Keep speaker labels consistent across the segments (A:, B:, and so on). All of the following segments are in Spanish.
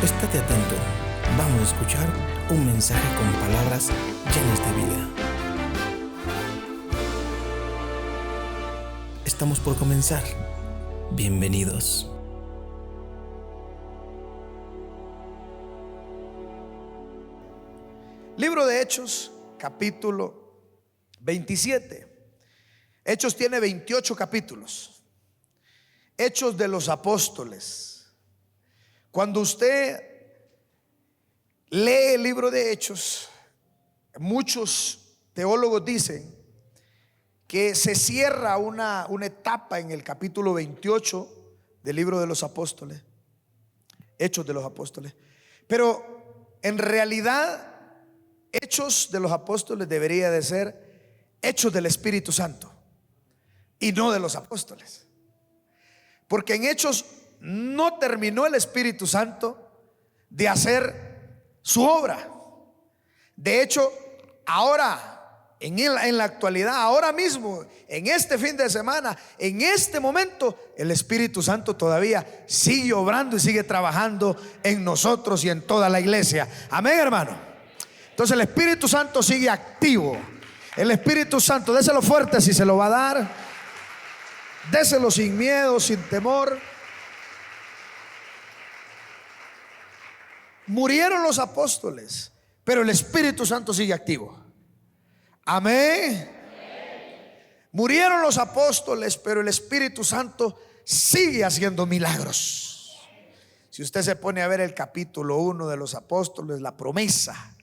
A: Estate atento, vamos a escuchar un mensaje con palabras llenas de vida. Estamos por comenzar. Bienvenidos.
B: Libro de Hechos, capítulo 27. Hechos tiene 28 capítulos. Hechos de los apóstoles. Cuando usted lee el libro de Hechos, muchos teólogos dicen que se cierra una etapa en el capítulo 28 del libro de los apóstoles, Hechos de los apóstoles. Pero en realidad Hechos de los apóstoles debería de ser Hechos del Espíritu Santo y no de los apóstoles, porque en Hechos no terminó el Espíritu Santo de hacer su obra. De hecho, ahora, en la actualidad, ahora mismo, en este fin de semana, en este momento, el Espíritu Santo todavía sigue obrando y sigue trabajando en nosotros y en toda la iglesia. Amén, hermano. Entonces el Espíritu Santo sigue activo. El Espíritu Santo, déselo fuerte si se lo va a dar. Déselo sin miedo, sin temor. Murieron los apóstoles, pero el Espíritu Santo sigue activo. Amén. Murieron los apóstoles, pero el Espíritu Santo sigue haciendo milagros. Si usted se pone a ver el capítulo 1 de los apóstoles, la promesa,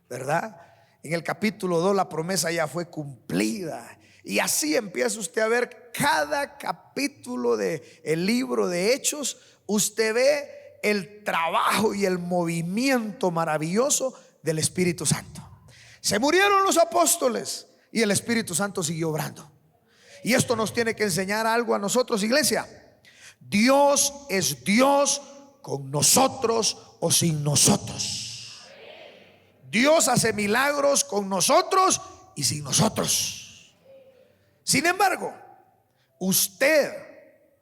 B: ¿verdad? En el capítulo 2 la promesa ya fue cumplida. Y así empieza usted a ver cada capítulo del libro de Hechos. Usted ve el trabajo y el movimiento maravilloso del Espíritu Santo. Se murieron los apóstoles y el Espíritu Santo siguió obrando. Y esto nos tiene que enseñar algo a nosotros, iglesia. Dios es Dios con nosotros o sin nosotros. Dios hace milagros con nosotros y sin nosotros. Sin embargo, usted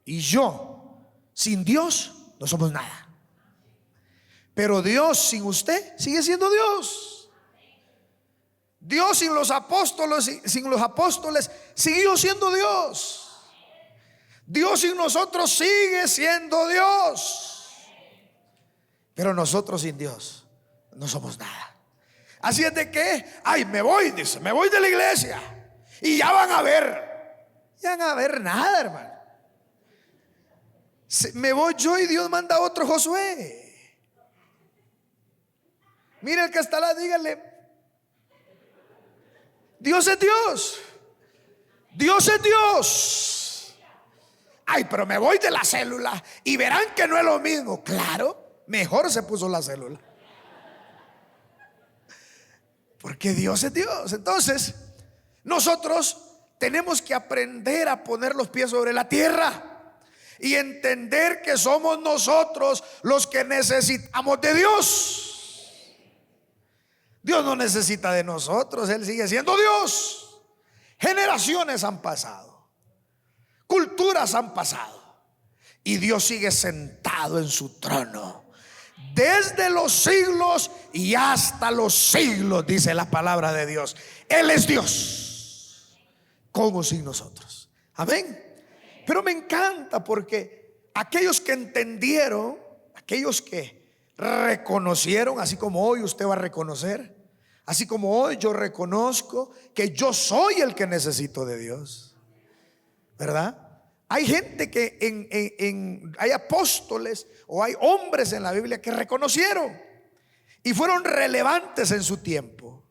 B: y yo sin Dios no somos nada. Pero Dios sin usted sigue siendo Dios. Dios sin los apóstoles siguió siendo Dios. Dios sin nosotros sigue siendo Dios. Pero nosotros sin Dios no somos nada. Así es de que, me voy, dice, me voy de la iglesia. Y ya van a ver nada, hermano. Me voy yo y Dios manda a otro Josué. Mire el que está allá, dígale: Dios es Dios. Dios es Dios. Pero me voy de la célula y verán que no es lo mismo. Claro, mejor se puso la célula, porque Dios es Dios. Entonces nosotros tenemos que aprender a poner los pies sobre la tierra y entender que somos nosotros los que necesitamos de Dios. Dios no necesita de nosotros, Él sigue siendo Dios. Generaciones han pasado, culturas han pasado, y Dios sigue sentado en su trono desde los siglos y hasta los siglos, dice la palabra de Dios. Él es Dios, con o sin nosotros. Amén. Pero me encanta porque aquellos que entendieron, aquellos que reconocieron, así como hoy usted va a reconocer, así como hoy yo reconozco que yo soy el que necesito de Dios, ¿verdad? Hay gente que hay apóstoles o hay hombres en la Biblia que reconocieron y fueron relevantes en su tiempo,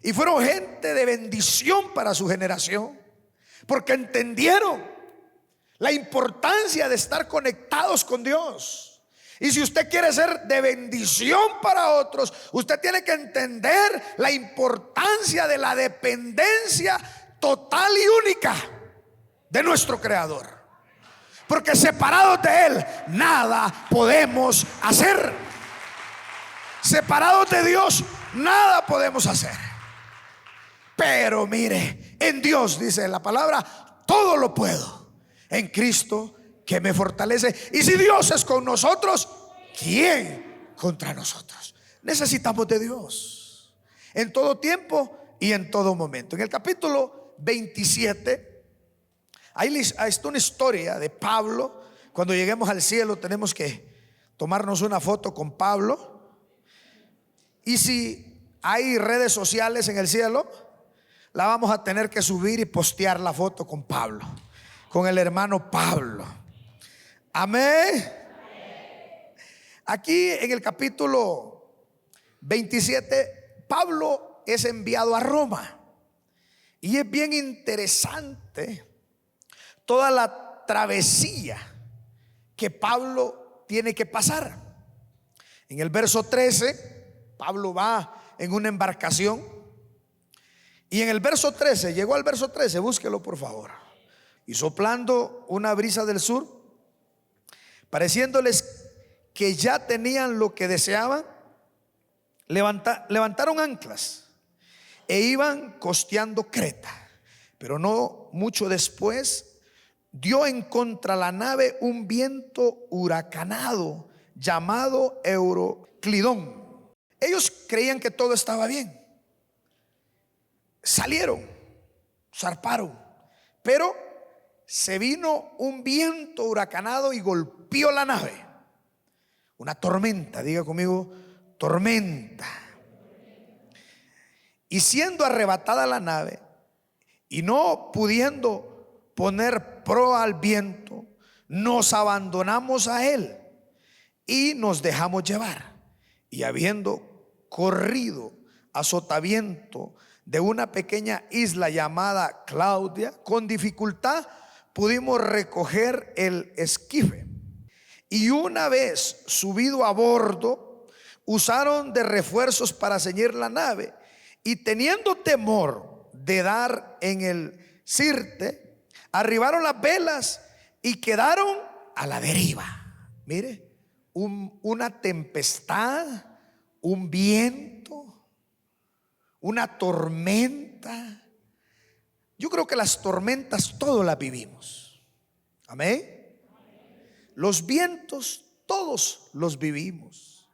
B: y fueron gente de bendición para su generación, porque entendieron la importancia de estar conectados con Dios. Y si usted quiere ser de bendición para otros, usted tiene que entender la importancia de la dependencia total y única de nuestro Creador, porque separados de Él nada podemos hacer. Separados de Dios nada podemos hacer. Pero mire, en Dios, dice la palabra, todo lo puedo en Cristo que me fortalece. Y si Dios es con nosotros, ¿quién contra nosotros. Necesitamos de Dios en todo tiempo y en todo momento. En el capítulo 27 ahí está una historia de Pablo. Cuando lleguemos al cielo tenemos que tomarnos una foto con Pablo. Y si hay redes sociales en el cielo, la vamos a tener que subir y postear la foto con Pablo, con el hermano Pablo. Amén. Aquí en el capítulo 27, Pablo es enviado a Roma. Y es bien interesante toda la travesía que Pablo tiene que pasar. En el verso 13, Pablo va en una embarcación. Y en el verso 13, llegó al verso 13, búsquelo por favor. Y soplando una brisa del sur, pareciéndoles que ya tenían lo que deseaban, levantaron anclas e iban costeando Creta. Pero no mucho después dio en contra la nave un viento huracanado llamado Euroclidón. Ellos creían que todo estaba bien. Salieron, zarparon, pero se vino un viento huracanado y golpeó la nave. Una tormenta, diga conmigo, tormenta. Y siendo arrebatada la nave y no pudiendo poner proa al viento, nos abandonamos a él y nos dejamos llevar. Y habiendo corrido a sotaviento de una pequeña isla llamada Claudia, con dificultad pudimos recoger el esquife. Y una vez subido a bordo, usaron de refuerzos para ceñir la nave, y teniendo temor de dar en el sirte, arribaron las velas y quedaron a la deriva. Mire, una tempestad, un viento, una tormenta. Yo creo que las tormentas todos las vivimos. Amén. Los vientos todos los vivimos.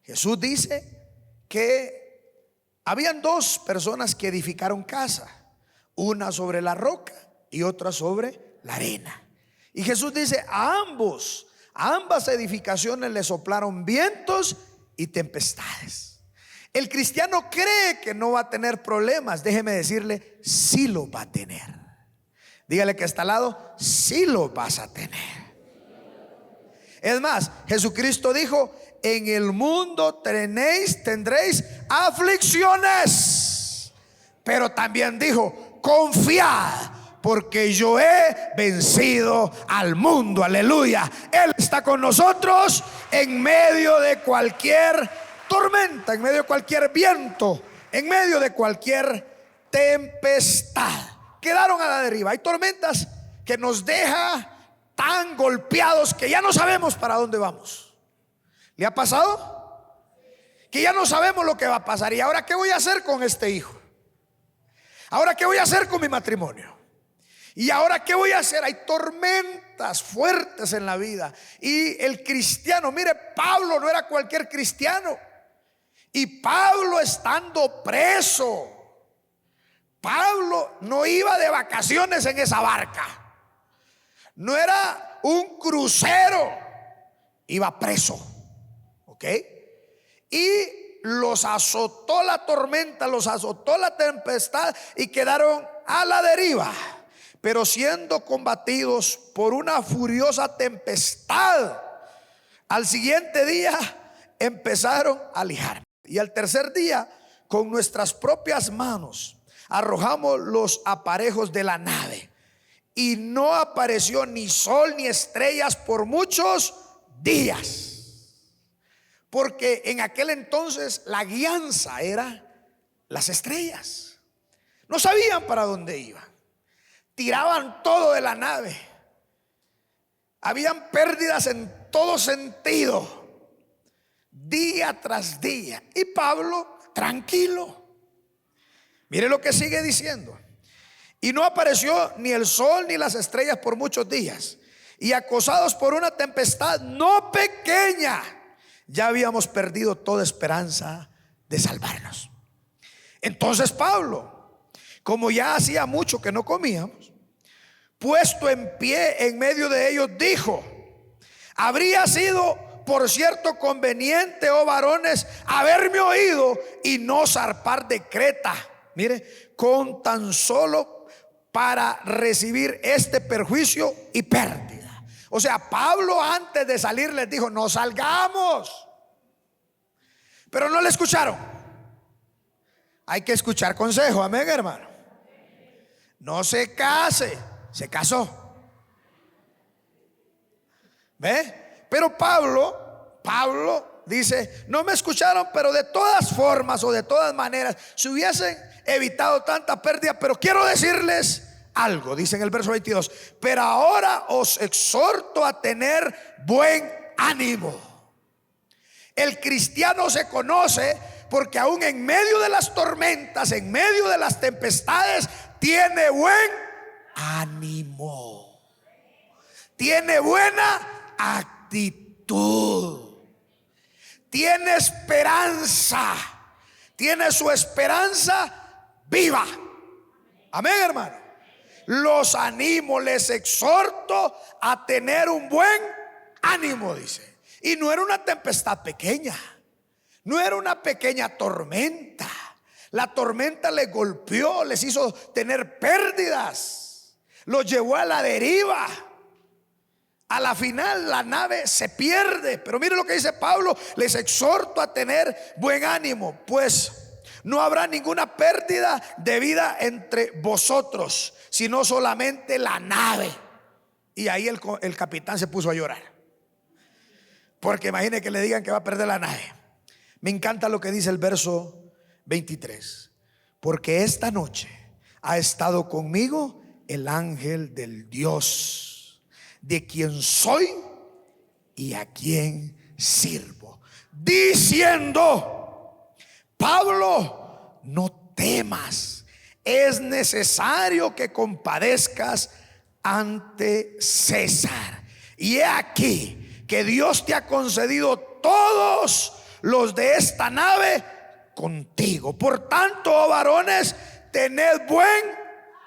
B: Jesús dice que habían dos personas que edificaron casa, una sobre la roca y otra sobre la arena. Y Jesús dice a ambas edificaciones le soplaron vientos y tempestades. El cristiano cree que no va a tener problemas. Déjeme decirle, sí lo va a tener. Dígale que está al lado, sí lo vas a tener. Es más, Jesucristo dijo: en el mundo tendréis aflicciones. Pero también dijo: confiad, porque yo he vencido al mundo. Aleluya. Él está con nosotros en medio de cualquier tormenta, en medio de cualquier viento, en medio de cualquier tempestad. Quedaron a la deriva. Hay tormentas que nos dejan tan golpeados que ya no sabemos para dónde vamos. ¿Le ha pasado? Que ya no sabemos lo que va a pasar. ¿Y ahora qué voy a hacer con este hijo? ¿Ahora qué voy a hacer con mi matrimonio? ¿Y ahora qué voy a hacer? Hay tormentas fuertes en la vida. Y el cristiano, mire, Pablo no era cualquier cristiano. Y Pablo estando preso, Pablo no iba de vacaciones en esa barca. No era un crucero, iba preso. ¿Ok? Y los azotó la tormenta, los azotó la tempestad y quedaron a la deriva. Pero siendo combatidos por una furiosa tempestad, al siguiente día empezaron a lijar. Y al tercer día, con nuestras propias manos, arrojamos los aparejos de la nave. Y no apareció ni sol ni estrellas por muchos días. Porque en aquel entonces la guianza era las estrellas. No sabían para dónde iban. Tiraban todo de la nave. Habían pérdidas en todo sentido, día tras día. Y Pablo tranquilo. Mire lo que sigue diciendo: y no apareció ni el sol ni las estrellas por muchos días, y acosados por una tempestad no pequeña, ya habíamos perdido toda esperanza de salvarnos. Entonces Pablo, como ya hacía mucho que no comíamos, puesto en pie en medio de ellos, dijo: habría sido, por cierto, conveniente, oh varones, haberme oído y no zarpar de Creta, mire, con tan solo para recibir este perjuicio y pérdida. O sea, Pablo antes de salir les dijo: no salgamos. Pero no le escucharon. Hay que escuchar consejo, amén, hermano. No se case, se casó. ¿Ve? Pero Pablo dice: no me escucharon, pero de todas formas o de todas maneras se hubiesen evitado tanta pérdida. Pero quiero decirles algo, dice en el verso 22: pero ahora os exhorto a tener buen ánimo. El cristiano se conoce porque aún en medio de las tormentas, en medio de las tempestades, tiene buen ánimo, tiene buena actitud, tiene esperanza, tiene su esperanza viva. Amén, hermano. Los animo, les exhorto a tener un buen ánimo, dice. Y no era una tempestad pequeña, no era una pequeña tormenta. La tormenta les golpeó, les hizo tener pérdidas, los llevó a la deriva. A la final la nave se pierde. Pero mire lo que dice Pablo: les exhorto a tener buen ánimo, pues no habrá ninguna pérdida de vida entre vosotros, sino solamente la nave. Y ahí el capitán se puso a llorar, porque imagine que le digan que va a perder la nave. Me encanta lo que dice el verso 23: porque esta noche ha estado conmigo el ángel del Dios, de quien soy y a quien sirvo, diciendo: Pablo, no temas, es necesario que compadezcas ante César. Y he aquí que Dios te ha concedido todos los de esta nave contigo. Por tanto, oh varones, tened buen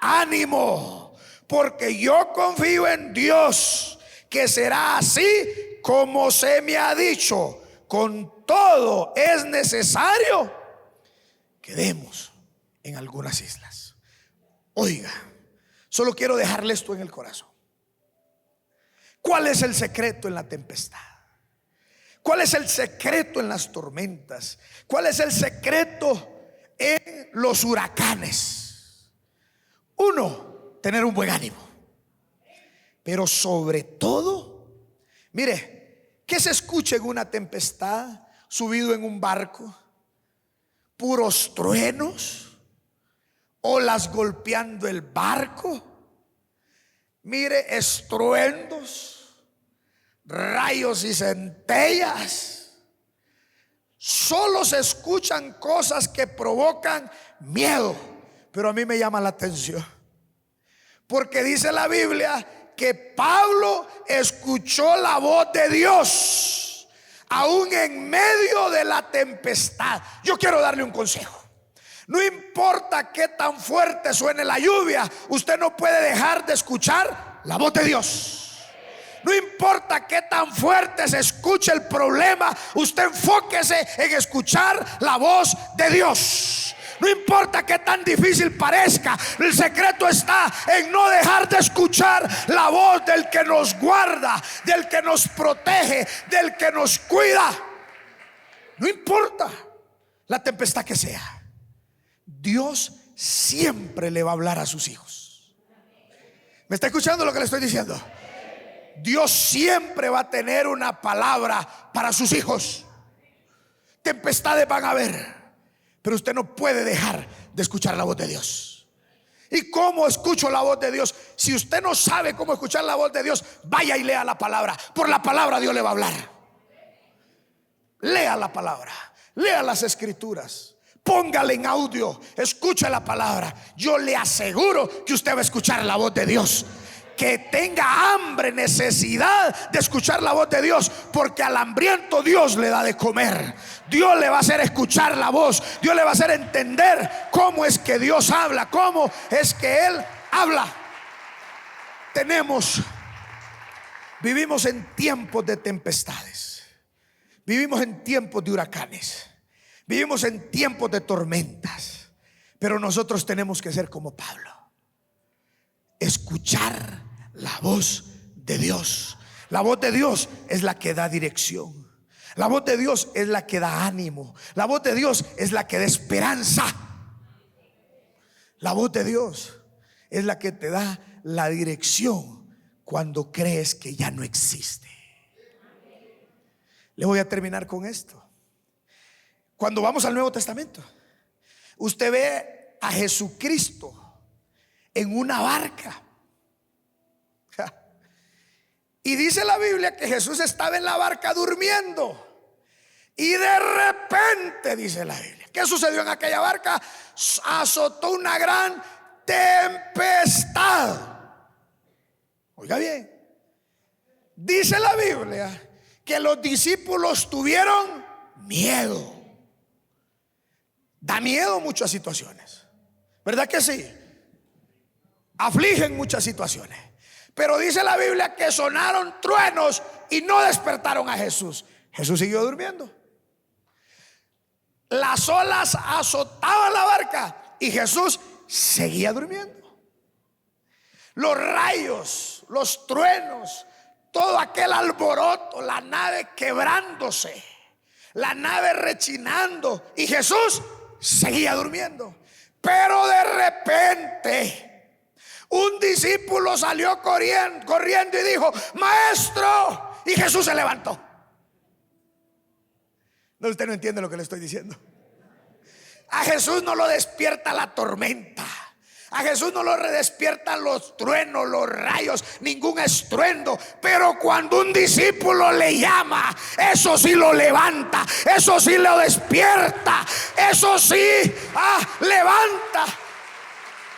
B: ánimo, porque yo confío en Dios que será así como se me ha dicho. Con todo es necesario que demos en algunas islas. Oiga, solo quiero dejarle esto en el corazón. ¿Cuál es el secreto en la tempestad? ¿Cuál es el secreto en las tormentas? ¿Cuál es el secreto en los huracanes? Uno, tener un buen ánimo. Pero sobre todo, mire, ¿qué se escucha en una tempestad? Subido en un barco, puros truenos, olas golpeando el barco. Mire, estruendos, rayos y centellas. Solo se escuchan cosas que provocan miedo. Pero a mí me llama la atención, porque dice la Biblia que Pablo escuchó la voz de Dios aún en medio de la tempestad. Yo quiero darle un consejo. No importa qué tan fuerte suene la lluvia, usted no puede dejar de escuchar la voz de Dios. No importa qué tan fuerte se escuche el problema, usted enfóquese en escuchar la voz de Dios. No importa qué tan difícil parezca, el secreto está en no dejar de escuchar la voz del que nos guarda, del que nos protege, del que nos cuida. No importa la tempestad que sea, Dios siempre le va a hablar a sus hijos. ¿Me está escuchando lo que le estoy diciendo? Dios siempre va a tener una palabra para sus hijos. Tempestades van a haber, pero usted no puede dejar de escuchar la voz de Dios. ¿Y cómo escucho la voz de Dios? Si usted no sabe cómo escuchar la voz de Dios, vaya y lea la palabra. Por la palabra Dios le va a hablar. Lea la palabra, lea las escrituras, póngale en audio, escuche la palabra. Yo le aseguro que usted va a escuchar la voz de Dios. que tenga hambre, necesidad de escuchar la voz de Dios, porque al hambriento Dios le da de comer. Dios le va a hacer escuchar la voz, Dios le va a hacer entender cómo es que Dios habla, cómo es que Él habla. Vivimos en tiempos de tempestades, vivimos en tiempos de huracanes, vivimos en tiempos de tormentas, pero nosotros tenemos que ser como Pablo, escuchar la voz de Dios. La voz de Dios es la que da dirección, la voz de Dios es la que da ánimo, la voz de Dios es la que da esperanza, la voz de Dios es la que te da la dirección cuando crees que ya no existe. Le voy a terminar con esto. Cuando vamos al Nuevo Testamento, usted ve a Jesucristo en una barca. Y dice la Biblia que Jesús estaba en la barca durmiendo. Y de repente, dice la Biblia, ¿qué sucedió en aquella barca? Azotó una gran tempestad. Oiga bien, dice la Biblia que los discípulos tuvieron miedo. Da miedo muchas situaciones, ¿verdad que sí? Afligen muchas situaciones. Pero dice la Biblia que sonaron truenos y no despertaron a Jesús. Jesús siguió durmiendo. Las olas azotaban la barca y Jesús seguía durmiendo. Los rayos, los truenos, todo aquel alboroto, la nave quebrándose, la nave rechinando, y Jesús seguía durmiendo. Pero de repente un discípulo salió corriendo y dijo: maestro. Y Jesús se levantó. No, usted no entiende lo que le estoy diciendo. A Jesús no lo despierta la tormenta, a Jesús no lo despiertan los truenos, los rayos, ningún estruendo. Pero cuando un discípulo le llama, eso sí lo levanta, eso sí lo despierta, eso sí levanta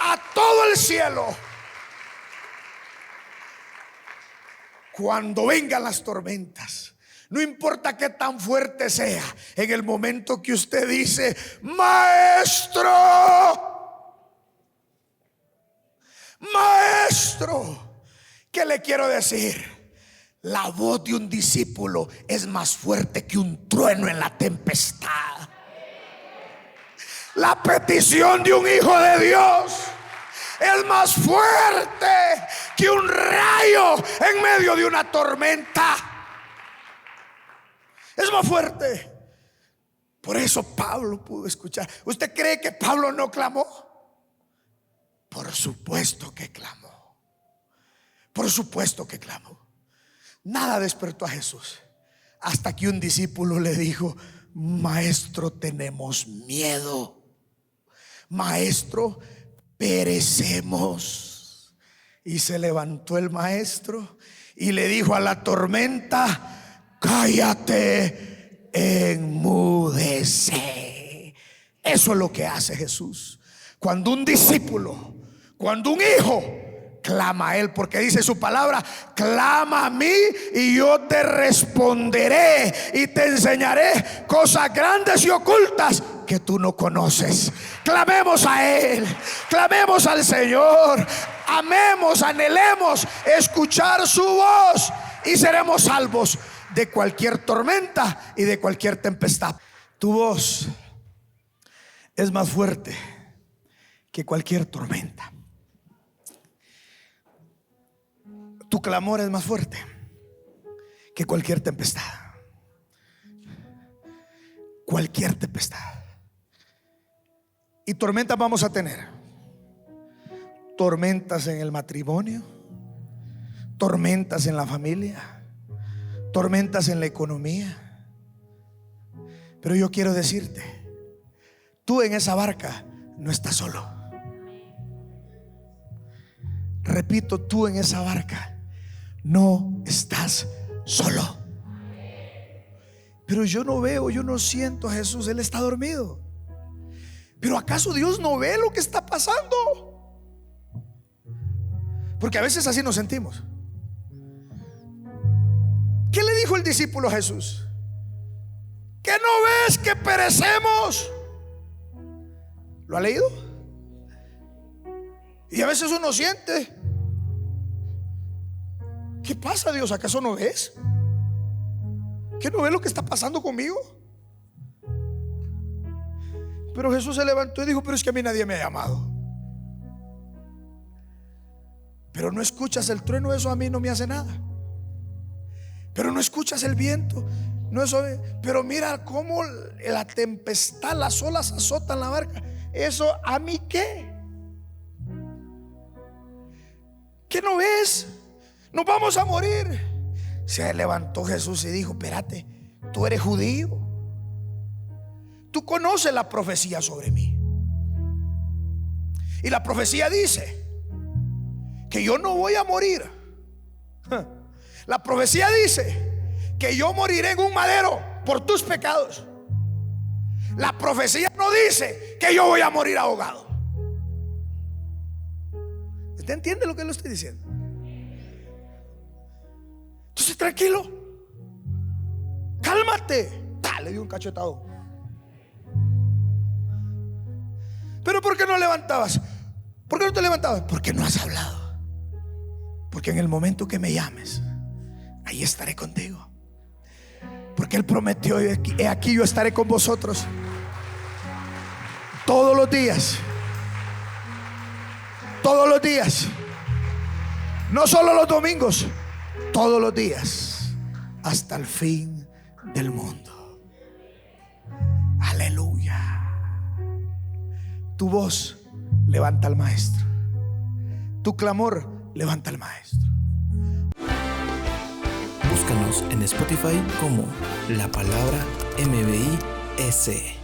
B: a todo el cielo. Cuando vengan las tormentas, no importa qué tan fuerte sea, en el momento que usted dice: maestro, maestro, ¿qué le quiero decir? La voz de un discípulo es más fuerte que un trueno en la tempestad. La petición de un hijo de Dios es más fuerte que un rayo en medio de una tormenta. Es más fuerte. Por eso Pablo pudo escuchar. ¿Usted cree que Pablo no clamó? Por supuesto que clamó. Por supuesto que clamó. Nada despertó a Jesús hasta que un discípulo le dijo: maestro, tenemos miedo. Maestro, perecemos. Y se levantó el maestro y le dijo a la tormenta: cállate, enmudece. Eso es lo que hace Jesús. Cuando un discípulo, cuando un hijo clama a Él, porque dice su palabra: clama a mí y yo te responderé y te enseñaré cosas grandes y ocultas que tú no conoces. Clamemos a Él, clamemos al Señor, amemos, anhelemos escuchar su voz y seremos salvos de cualquier tormenta y de cualquier tempestad. Tu voz es más fuerte que cualquier tormenta. Tu clamor es más fuerte que cualquier tempestad. Cualquier tempestad. Y tormentas vamos a tener. Tormentas en el matrimonio, tormentas en la familia, tormentas en la economía. Pero yo quiero decirte, tú en esa barca no estás solo. Repito, tú en esa barca no estás solo. Pero yo no veo, yo no siento a Jesús. Él está dormido. Pero ¿acaso Dios no ve lo que está pasando? Porque a veces así nos sentimos. ¿Qué le dijo el discípulo a Jesús? ¿Que no ves que perecemos? ¿Lo ha leído? Y a veces uno siente, ¿qué pasa, Dios? ¿Acaso no ves? ¿Que no ves lo que está pasando conmigo? Pero Jesús se levantó y dijo: pero es que a mí nadie me ha llamado. Pero no escuchas el trueno, eso a mí no me hace nada. Pero no escuchas el viento, no eso, pero mira cómo la tempestad, las olas azotan la barca. Eso a mí qué. ¿Qué no ves? Nos vamos a morir. Se levantó Jesús y dijo: espérate, tú eres judío, tú conoces la profecía sobre mí. Y la profecía dice que yo no voy a morir. La profecía dice que yo moriré en un madero por tus pecados. La profecía no dice que yo voy a morir ahogado. ¿Usted entiende lo que le estoy diciendo? Entonces, tranquilo, cálmate. Le dio un cachetado. Pero ¿por qué no levantabas? ¿Por qué no te levantabas? Porque no has hablado. Porque en el momento que me llames, ahí estaré contigo. Porque Él prometió: he aquí yo estaré con vosotros todos los días. Todos los días. No solo los domingos, todos los días, hasta el fin del mundo. Aleluya. Tu voz levanta al maestro. Tu clamor levanta al maestro.
A: Búscanos en Spotify como La Palabra MBIS.